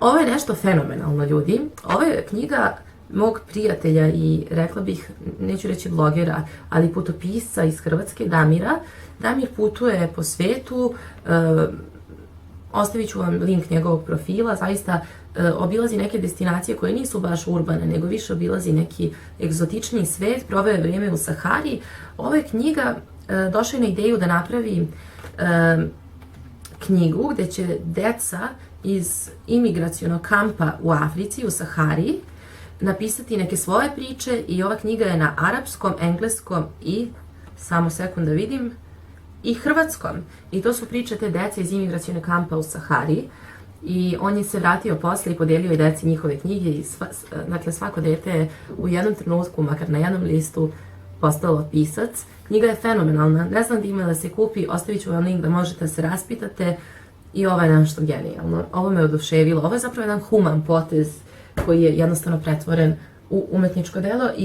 Ovo je nešto fenomenalno, ljudi. Ovo je knjiga mog prijatelja i rekla bih, neću reći blogera, ali putopisca iz Hrvatske, Damira. Damir putuje po svetu, ostavit ću vam link njegovog profila, zaista obilazi neke destinacije koje nisu baš urbane, nego više obilazi neki egzotični svet, proveo je vrijeme u Sahari. Ova je knjiga došla na ideju da napravi knjigu gdje će deca iz imigracionog kampa u Africi, u Sahari, napisati neke svoje priče i ova knjiga je na arapskom, engleskom i, samo sekund da vidim, i hrvatskom. I to su priče te dece iz imigracionog kampa u Sahari. I on je se vratio posle i podelio i deci njihove knjige i dakle svako dete je u jednom trenutku, makar na jednom listu, postalo pisac. Knjiga je fenomenalna, ne znam da ima da se kupi, ostavit ću vam link da možete da se raspitate i ovo je nešto genijalno. Ovo me oduševilo, ovo je zapravo jedan human potez koji je jednostavno pretvoren u umetničko delo i